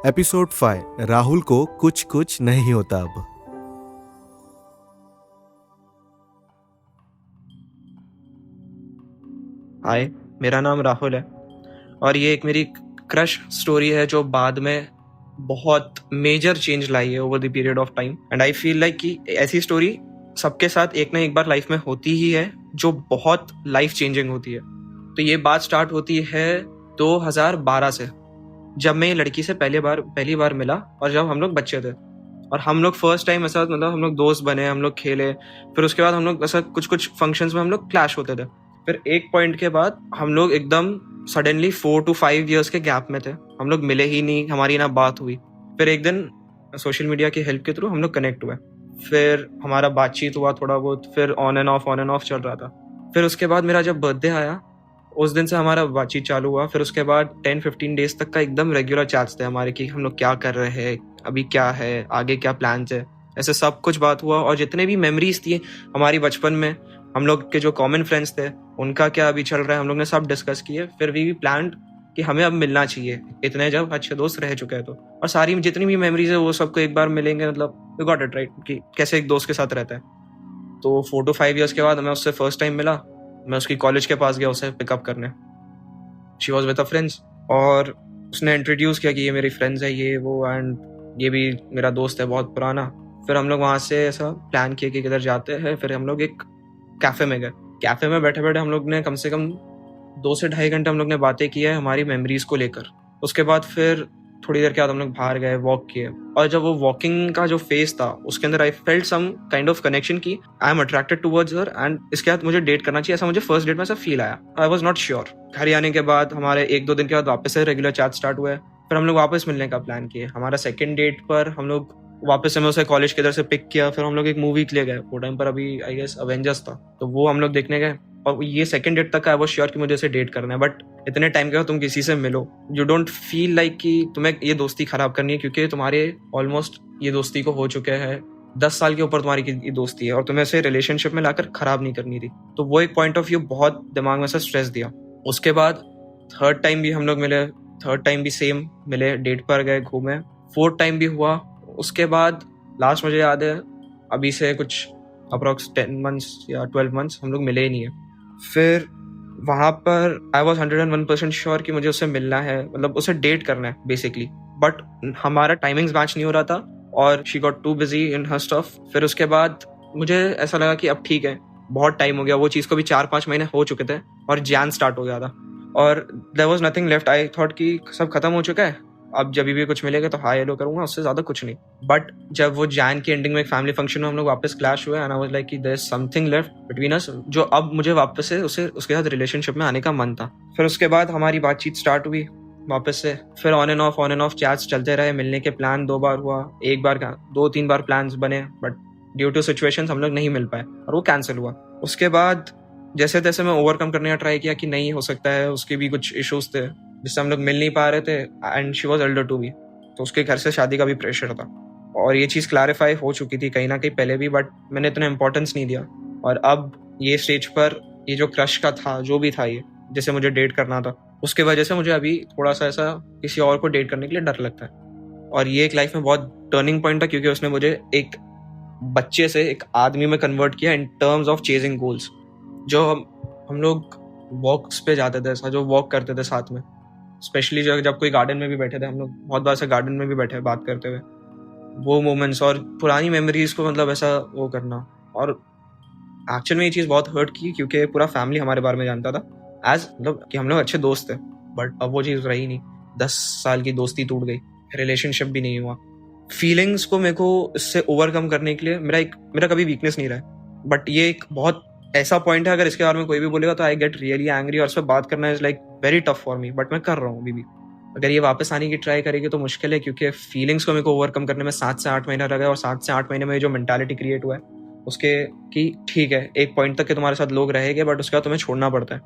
Episode 5 Rahul को कुछ कुछ नहीं होता अब। हाय, मेरा नाम राहुल है और ये एक मेरी क्रश स्टोरी है जो बाद में बहुत मेजर चेंज लाई है over the period of time. And I feel like कि ऐसी स्टोरी सबके साथ एक ना एक बार लाइफ में होती ही है जो बहुत लाइफ चेंजिंग होती है। तो ये बात स्टार्ट होती है 2012 से, जब मैं ये लड़की से पहली बार मिला और जब हम लोग बच्चे थे और हम लोग फर्स्ट टाइम ऐसा मतलब हम लोग दोस्त बने, हम लोग खेले। फिर उसके बाद हम लोग ऐसा कुछ फंक्शंस में हम लोग क्लैश होते थे। फिर एक पॉइंट के बाद हम लोग एकदम सडनली 4 to 5 years के गैप में थे, हम लोग मिले ही नहीं, हमारी ना बात हुई। फिर एक दिन सोशल मीडिया की हेल्प के थ्रू हम लोग कनेक्ट हुए, फिर हमारा बातचीत हुआ थोड़ा बहुत, फिर ऑन एंड ऑफ चल रहा था। फिर उसके बाद मेरा जब बर्थडे आया उस दिन से हमारा बातचीत चालू हुआ। फिर उसके बाद 10-15 डेज तक का एकदम रेगुलर चैट्स थे हमारे कि हम लोग क्या कर रहे हैं, अभी क्या है, आगे क्या प्लान्स है, ऐसे सब कुछ बात हुआ। और जितने भी मेमोरीज थी हमारी बचपन में, हम लोग के जो कॉमन फ्रेंड्स थे उनका क्या अभी चल रहा है, हम लोग ने सब डिस्कस किए। फिर भी प्लान कि हमें अब मिलना चाहिए, इतने जब अच्छे दोस्त रह चुके हैं तो। और सारी जितनी भी मेमोरीज है वो सबको एक बार मिलेंगे, मतलब यू गॉट इट राइट कि कैसे एक दोस्त के साथ रहता है। तो 4 to 5 years के बाद मैं उससे फर्स्ट टाइम मिला। मैं उसकी कॉलेज के पास गया उसे पिकअप करने। She was with a friends और उसने इंट्रोड्यूस किया कि ये मेरी फ्रेंड्स है, ये वो, एंड ये भी मेरा दोस्त है बहुत पुराना। फिर हम लोग वहाँ से ऐसा प्लान किया कि किधर जाते हैं। फिर हम लोग एक कैफे में गए। कैफे में बैठे बैठे हम लोग ने कम से कम 2 से ढाई घंटे हम लोग ने बातें की है हमारी मेमोरीज को लेकर। उसके बाद फिर थोड़ी देर के बाद हम लोग बाहर गए, वॉक किए। और जब वो वॉकिंग का जो फेज था उसके अंदर I felt some kind of connection की I am attracted towards her and इसके बाद मुझे डेट करना चाहिए, ऐसा मुझे फर्स्ट डेट में ऐसा फील आया। I was not sure. घर आने के बाद हमारे 1-2 दिन के बाद वापस से रेगुलर चैट स्टार्ट हुआ। फिर हम लोग वापस मिलने का प्लान किए। हमारा सेकेंड डेट पर हम लोग वापस से मैं उसे कॉलेज के इधर से पिक किया। फिर हम लोग एक मूवी के लिए गए, वो टाइम पर अभी आई गेस अवेंजर्स था, तो वो हम लोग देखने गए। और ये सेकंड डेट तक आई वाज श्योर कि मुझे इसे डेट करना है। बट इतने टाइम के बाद तुम किसी से मिलो, यू डोंट फील लाइक कि तुम्हें ये दोस्ती खराब करनी है, क्योंकि तुम्हारे ऑलमोस्ट ये दोस्ती को हो चुके हैं 10 साल के ऊपर तुम्हारी ये दोस्ती है और तुम्हें इसे रिलेशनशिप में लाकर खराब नहीं करनी थी। तो वो एक पॉइंट ऑफ व्यू बहुत दिमाग में से स्ट्रेस दिया। उसके बाद थर्ड टाइम भी हम लोग मिले, थर्ड टाइम भी सेम मिले, डेट पर गए, घूमे। फोर्थ टाइम भी हुआ। उसके बाद लास्ट मुझे याद है अभी से कुछ अप्रॉक्स 10 months या 12 months हम लोग मिले ही नहीं है। फिर वहाँ पर आई वॉज 101% श्योर कि मुझे उससे मिलना है, मतलब उसे डेट करना है बेसिकली। बट हमारा टाइमिंग्स मैच नहीं हो रहा था और she got too busy in her stuff. फिर उसके बाद मुझे ऐसा लगा कि अब ठीक है, बहुत टाइम हो गया, वो चीज़ को भी 4-5 महीने हो चुके थे और जैन स्टार्ट हो गया था और there was nothing left. I thought कि सब खत्म हो चुका है, अब जब भी कुछ मिलेगा तो हाई हेलो करूंगा, उससे ज्यादा कुछ नहीं। बट जब वो जैन की एंडिंग में एक फैमिली फंक्शन में हम लोग वापस क्लैश हुए एंड आई वाज लाइक कि there is something left between us, जो अब मुझे वापस से उसे उसके साथ रिलेशनशिप में आने का मन था। फिर उसके बाद हमारी बातचीत स्टार्ट हुई वापस से। फिर ऑन एंड ऑफ चैट्स चलते रहे। मिलने के प्लान 2 बार हुआ, एक बार क्या 2-3 बार प्लान बने, बट ड्यू टू सिचुएशंस हम लोग नहीं मिल पाए और वो कैंसिल हुआ। उसके बाद जैसे तैसे मैं ओवरकम करने का ट्राई किया कि नहीं हो सकता है, उसके भी कुछ इश्यूज थे जिससे हम लोग मिल नहीं पा रहे थे and she was elder to me, तो उसके घर से शादी का भी प्रेशर था और ये चीज़ क्लैरिफाई हो चुकी थी कहीं ना कहीं पहले भी, बट मैंने इतना इंपॉर्टेंस नहीं दिया। और अब ये स्टेज पर ये जो क्रश का था, जो भी था ये जिसे मुझे डेट करना था, उसके वजह से मुझे अभी थोड़ा सा ऐसा किसी और को डेट करने के लिए डर लगता है। और ये एक लाइफ में बहुत टर्निंग पॉइंट था क्योंकि उसने मुझे एक बच्चे से एक आदमी में कन्वर्ट किया in terms of chasing goals. जो हम लोग वॉक्स पे जाते थे, ऐसा जो वॉक करते थे साथ में, स्पेशली जब कोई गार्डन में भी बैठे थे, हम लोग बहुत बार से गार्डन में भी बैठे बात करते हुए, वो मोमेंट्स और पुरानी मेमोरीज को मतलब ऐसा वो करना। और एक्चुअल में ये चीज़ बहुत हर्ट की क्योंकि पूरा फैमिली हमारे बारे में जानता था एज मतलब कि हम लोग अच्छे दोस्त थे, बट अब वो चीज़ रही नहीं। 10 साल की दोस्ती टूट गई, रिलेशनशिप भी नहीं हुआ। फीलिंग्स को मेरे को इससे ओवरकम करने के लिए मेरा कभी वीकनेस नहीं रहा है, बट ये एक बहुत ऐसा पॉइंट है, अगर इसके बारे में कोई भी बोलेगा तो आई गेट रियली एंग्री और उस पर बात करना is like very tough for me, but मैं कर रहा हूँ अभी भी। अगर ये वापस आने की ट्राई करेगी तो मुश्किल है क्योंकि फीलिंग्स को मेरे को ओवरकम करने में 7 से 8 महीना लगा और 7 से 8 महीने में जो मेंटालिटी क्रिएट हुआ है उसके कि ठीक है एक पॉइंट तक के तुम्हारे साथ लोग रहेंगे बट उसके बाद तुम्हें छोड़ना पड़ता है,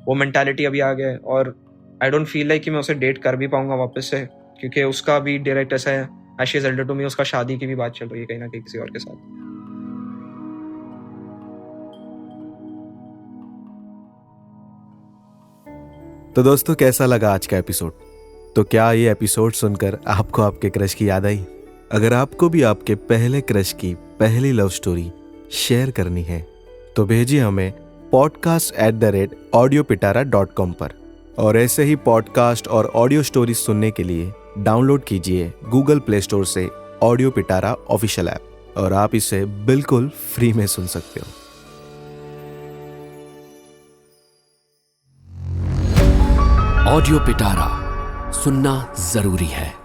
वो मेंटालिटी अभी आ गया है। और आई डोंट फील लाइक कि मैं उसे डेट कर भी पाऊंगा वापस से, क्योंकि उसका भी डायरेक्ट ऐसा है as she is elder to me, उसका शादी की भी बात चल रही है कहीं ना कहीं किसी और के साथ। तो दोस्तों कैसा लगा आज का एपिसोड? तो क्या ये एपिसोड सुनकर आपको आपके क्रश की याद आई? अगर आपको भी आपके पहले क्रश की पहली लव स्टोरी शेयर करनी है तो भेजिए हमें podcast@audiopitara.com पर। और ऐसे ही पॉडकास्ट और ऑडियो स्टोरी सुनने के लिए डाउनलोड कीजिए गूगल प्ले स्टोर से ऑडियो पिटारा ऑफिशियल ऐप, और आप इसे बिल्कुल फ्री में सुन सकते हो। ऑडियो पिटारा सुनना जरूरी है।